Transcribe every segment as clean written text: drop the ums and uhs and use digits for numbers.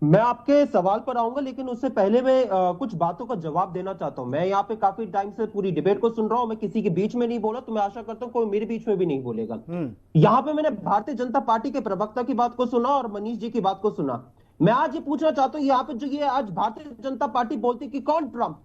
मैं आपके सवाल पर आऊंगा, लेकिन उससे पहले मैं कुछ बातों का जवाब देना चाहता हूं। मैं यहाँ पे काफी टाइम से पूरी डिबेट को सुन रहा हूं, मैं किसी के बीच में नहीं बोला, तो मैं आशा करता हूं कोई मेरे बीच में भी नहीं बोलेगा। हम्म। यहाँ पे मैंने भारतीय जनता पार्टी के प्रवक्ता की बात को सुना और मनीष जी की बात को सुना। मैं आज ये पूछना चाहता हूँ, यहाँ पे जो ये आज भारतीय जनता पार्टी बोलती कि कौन ट्रंप?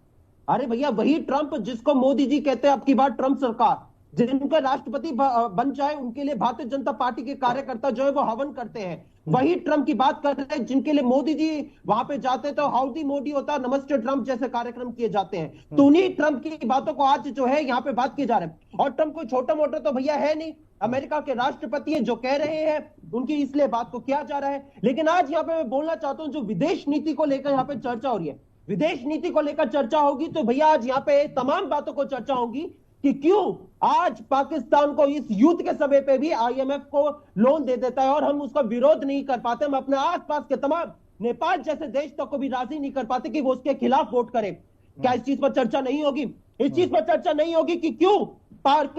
अरे भैया, वही ट्रंप जिसको मोदी जी कहते हैं अब की बार ट्रंप सरकार, जिनका राष्ट्रपति बन जाए उनके लिए भारतीय जनता पार्टी के कार्यकर्ता जो है वो हवन करते हैं। वही ट्रंप की बात कर रहे हैं जिनके लिए मोदी जी वहां पे जाते तो हाउडी मोदी होता है, नमस्ते ट्रंप जैसे कार्यक्रम किए जाते हैं। तो उन्हीं ट्रंप की बातों को आज जो है यहाँ पे बात की जा रही है। और ट्रंप कोई छोटा मोटा तो भैया है नहीं, अमेरिका के राष्ट्रपति है, जो कह रहे हैं उनकी इसलिए बात को किया जा रहा है। लेकिन आज यहाँ पे मैं बोलना चाहता हूँ, जो विदेश नीति को लेकर यहाँ पे चर्चा हो रही है, विदेश नीति को लेकर चर्चा होगी तो भैया आज यहाँ पे तमाम बातों को चर्चा होगी कि क्यों आज पाकिस्तान को इस युद्ध के समय पे भी आईएमएफ को लोन दे देता है और हम उसका विरोध नहीं कर पाते। हम अपने आसपास के तमाम नेपाल जैसे देश तक को भी राजी नहीं कर पाते कि वो उसके खिलाफ वोट करें। क्या इस चीज पर चर्चा नहीं होगी? इस चीज पर चर्चा नहीं होगी कि क्यों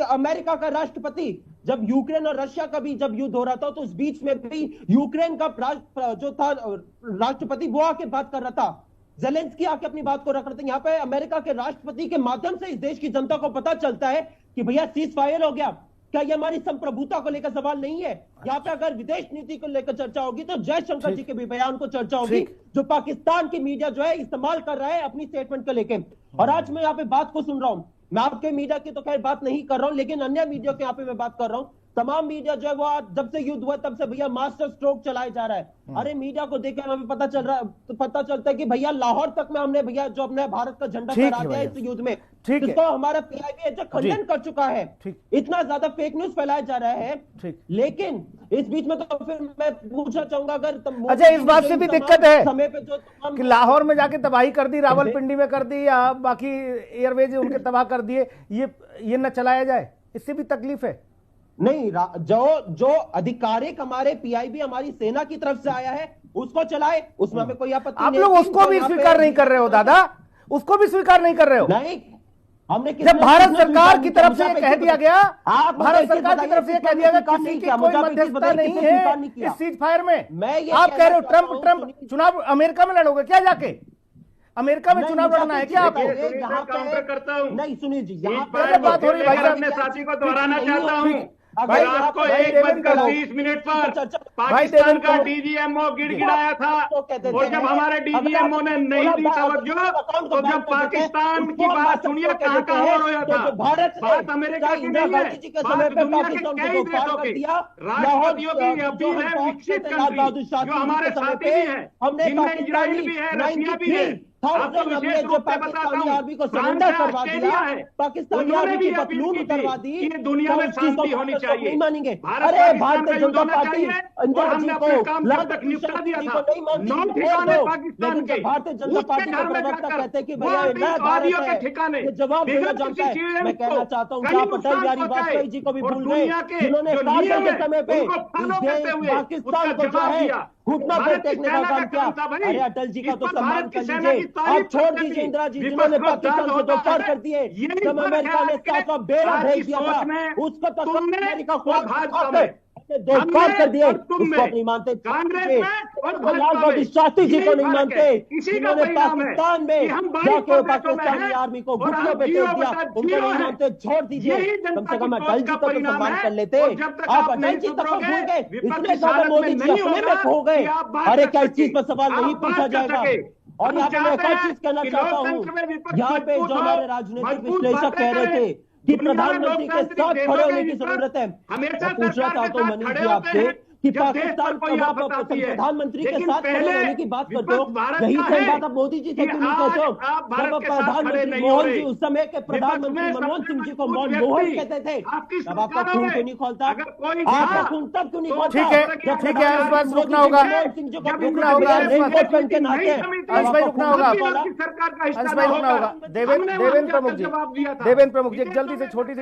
अमेरिका का राष्ट्रपति जब यूक्रेन और रशिया का भी जब युद्ध हो रहा था तो उस बीच में भी यूक्रेन का जो था राष्ट्रपति वो आके बात कर रहा था, जेलेंस्की आके अपनी बात को रख रहे थे। यहाँ पे अमेरिका के राष्ट्रपति के माध्यम से इस देश की जनता को पता चलता है कि भैया सीज फायर हो गया। क्या ये हमारी संप्रभुता को लेकर सवाल नहीं है? यहाँ पे अगर विदेश नीति को लेकर चर्चा होगी तो जयशंकर जी के भी बयान को चर्चा होगी, जो पाकिस्तान की मीडिया जो है इस्तेमाल कर रहा है अपनी स्टेटमेंट को लेकर। और आज मैं यहाँ पे बात को सुन रहा हूँ, मैं आपके मीडिया की तो खैर बात नहीं कर रहा हूँ, लेकिन अन्य मीडिया के यहाँ पे मैं बात कर रहा हूँ। तमाम मीडिया जो है वो आज जब से युद्ध हुआ तब से भैया मास्टर स्ट्रोक चलाया जा रहा है। अरे मीडिया को देखकर हमें पता चल रहा है, तो पता चलता है कि भैया लाहौर तक में हमने भैया जो अपने भारत का झंडा फहरा दिया इस युद्ध में, जिसको हमारा पीआईबी जो खंडन कर चुका है। इतना ज्यादा फेक न्यूज फैलाया जा रहा है। लेकिन इस बीच में तो फिर मैं पूछना चाहूंगा, अगर अच्छा इस बात से भी दिक्कत है समय पे जो कि लाहौर में जाके तबाही कर दी, रावलपिंडी में कर दी, या बाकी एयरवेज उनके तबाह कर दिए, ये न चलाया जाए, इससे भी तकलीफ है। नहीं, जो आधिकारिक हमारे पीआईबी हमारी सेना की तरफ से आया है उसको चलाए, उसमें हमें कोई आपत्ति नहीं। आप लोग उसको भी स्वीकार नहीं कर रहे हो दादा, उसको भी स्वीकार नहीं कर रहे हो। नहीं, हमने जब भारत सरकार की तरफ से कह दिया गया, भारत सरकार की तरफ से कह दिया गया किसी की कोई मध्यस्थता नहीं है इस सीज फायर में। आप कह रहे हो ट्रंप चुनाव अमेरिका में लड़ोगे क्या? जाके अमेरिका में चुनाव लड़ना है क्या आपको? काउंटर करता हूँ। नहीं सुनिए जी, यहाँ पे बात हो रही है भाई साहब। अपने साथी को दोहराना चाहता हूँ। भाई आपको 1:30 पर पाकिस्तान का डीजीएमओ गिड़गिड़ाया था, और जब हमारे डीजीएमओ ने नहीं दी तवज्जो, तो जब पाकिस्तान की बात सुनिए कहाँ कहाँ रोया था। बात अमेरिका की नहीं है, बात दुनिया के कई देशों की राष्ट्रपतियों की अभी है विकसित कंट्री जो हमारे साथी भी है, जिनमें इजराइल भी है, रशिया भी है। आपको विशेष रूप से बताता हूँ, सरेंडर करवा दिया, पाकिस्तान आर्मी की पतलून उतरवा दी, कि दुनिया में शांति होनी चाहिए, नहीं मानेंगे। अरे भारतीय जनता पार्टी और हमने अपने काम जब तक निपटा दिया था, 9 ठिकाने पाकिस्तान के, भारतीय जनता पार्टी के प्रवक्ता कहते हैं कि भैया आतंकवादियों के ठिकाने जवाब देना चाहता है। मैं कहना चाहता हूँ कि अटल बिहारी वाजपेयी जी को भी भूल गए, जिन्होंने कारगिल के समय पे पाकिस्तान को जो है घुटना पर टेकने का काम किया। अरे अटल जी का तो सम्मान कर लीजिए, आप छोड़ दीजिए इंदिरा जी जिन्होंने पाकिस्तान को दो चार कर दिए। जब अमेरिका ने 7वां बेड़ा भेज दिया था उसको तो अमेरिका को दो पार कर दिए, उसको नहीं मानते। लाल बहादुर शास्त्री जी को नहीं मानते, जिन्होंने पाकिस्तान में जाके पाकिस्तानी आर्मी को घुटनों पे टेक दिया, उनको नहीं मानते। छोड़ दीजिए, कम से कम अटल जी को तो सम्मान कर लेते। आप अटल जी तक भूल गए, इतने ज्यादा मोदी जी अपने में खो गए। अरे क्या इस चीज पर सवाल नहीं पूछा जाएगा? और यहाँ पे मैं एक और चीज कहना चाहता हूँ, यहाँ पे जो हमारे राजनीतिक विश्लेषक कह रहे थे कि प्रधानमंत्री के साथ खड़े होने की जरूरत है, मैं पूछना चाहता हूँ मनीष जी आपसे कि पाकिस्तान को आप प्रधानमंत्री के साथ खड़े होने की बात करते हो, यही सही बात आप मोदी जी से क्यों नहीं कहते हो? जब प्रधानमंत्री मोहन जी, उस समय के प्रधानमंत्री मनमोहन सिंह जी को मोहन कहते थे, तब आपका खून क्यों नहीं खोलता? आपका खून तब क्यों नहीं खोलता? ठीक है, इस बात रुकना होगा, रुकना होगा, रुकना होगा, देवेंद्र प्रमुख जी, जल्दी से छोटी सी